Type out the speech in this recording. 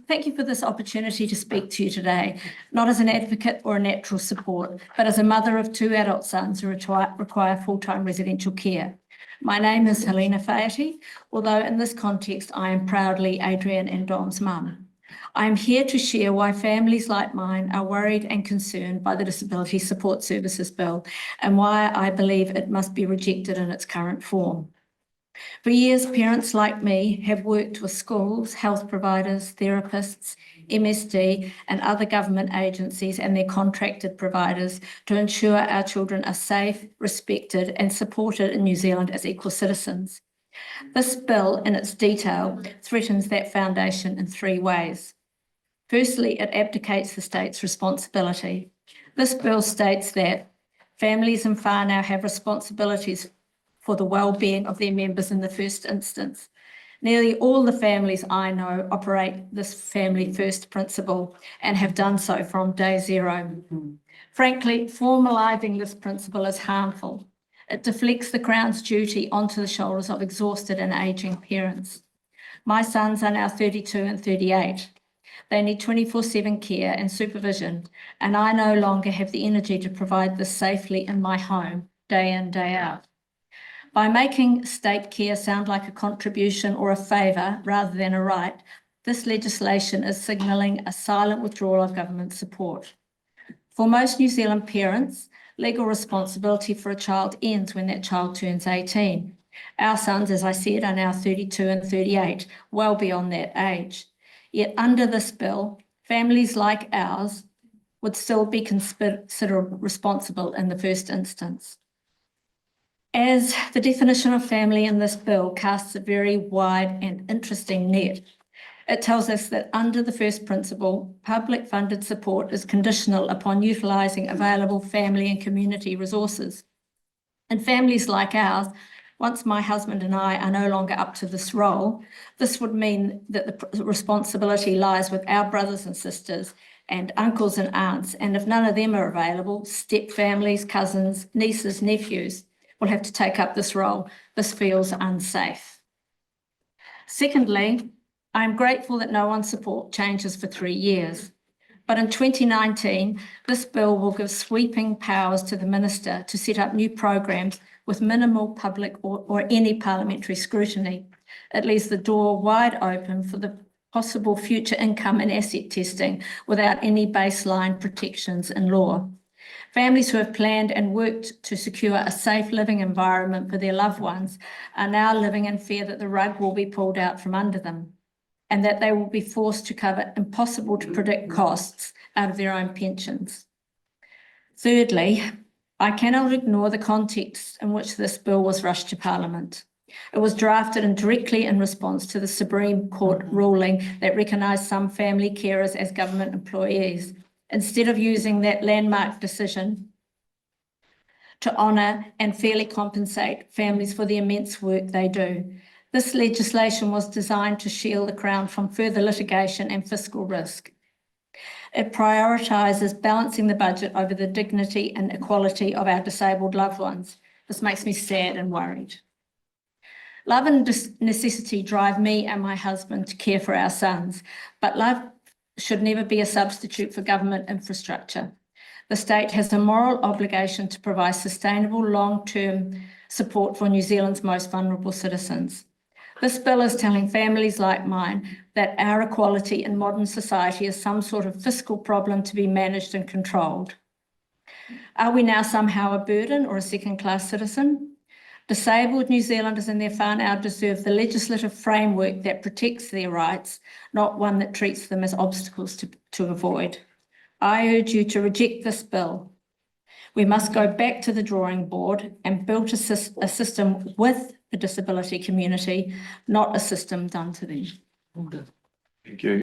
Thank you for this opportunity to speak to you today, not as an advocate or a natural support, but as a mother of 2 adult sons who require full-time residential care. My name is Helena Faherty, although in this context, I am proudly Adrian and Dom's mum. I am here to share why families like mine are worried and concerned by the Disability Support Services Bill and why I believe it must be rejected in its current form. For years, parents like me have worked with schools, health providers, therapists, MSD and other government agencies and their contracted providers to ensure our children are safe, respected and supported in New Zealand as equal citizens. This bill, in its detail, threatens that foundation in 3 ways. Firstly, it abdicates the state's responsibility. This bill states that families in whānau have responsibilities for the well-being of their members in the first instance. Nearly all the families I know operate this family first principle and have done so from day zero. Frankly, formalising this principle is harmful. It deflects the Crown's duty onto the shoulders of exhausted and ageing parents. My sons are now 32 and 38. They need 24/7 care and supervision, and I no longer have the energy to provide this safely in my home, day in, day out. By making state care sound like a contribution or a favour rather than a right, this legislation is signalling a silent withdrawal of government support. For most New Zealand parents, legal responsibility for a child ends when that child turns 18. Our sons, as I said, are now 32 and 38, well beyond that age. Yet under this bill, families like ours would still be considered responsible in the first instance. As the definition of family in this bill casts a very wide and interesting net, it tells us that under the first principle, public funded support is conditional upon utilising available family and community resources. In families like ours, once my husband and I are no longer up to this role, this would mean that the responsibility lies with our brothers and sisters and uncles and aunts, and if none of them are available, step families, cousins, nieces, nephews will have to take up this role. This feels unsafe. Secondly, I'm grateful that no one's support changes for 3 years. But in 2019, this bill will give sweeping powers to the minister to set up new programs with minimal public or any parliamentary scrutiny. It leaves the door wide open for the possible future income and asset testing without any baseline protections in law. Families who have planned and worked to secure a safe living environment for their loved ones are now living in fear that the rug will be pulled out from under them and that they will be forced to cover impossible to predict costs out of their own pensions. Thirdly, I cannot ignore the context in which this bill was rushed to Parliament. It was drafted directly in response to the Supreme Court ruling that recognised some family carers as government employees, instead of using that landmark decision to honour and fairly compensate families for the immense work they do. This legislation was designed to shield the Crown from further litigation and fiscal risk. It prioritises balancing the budget over the dignity and equality of our disabled loved ones. This makes me sad and worried. Love and necessity drive me and my husband to care for our sons, but love should never be a substitute for government infrastructure. The state has a moral obligation to provide sustainable long-term support for New Zealand's most vulnerable citizens. This bill is telling families like mine that our equality in modern society is some sort of fiscal problem to be managed and controlled. Are we now somehow a burden or a second-class citizen? Disabled New Zealanders and their whānau deserve the legislative framework that protects their rights, not one that treats them as obstacles to avoid. I urge you to reject this bill. We must go back to the drawing board and build a system with the disability community, not a system done to them. Thank you.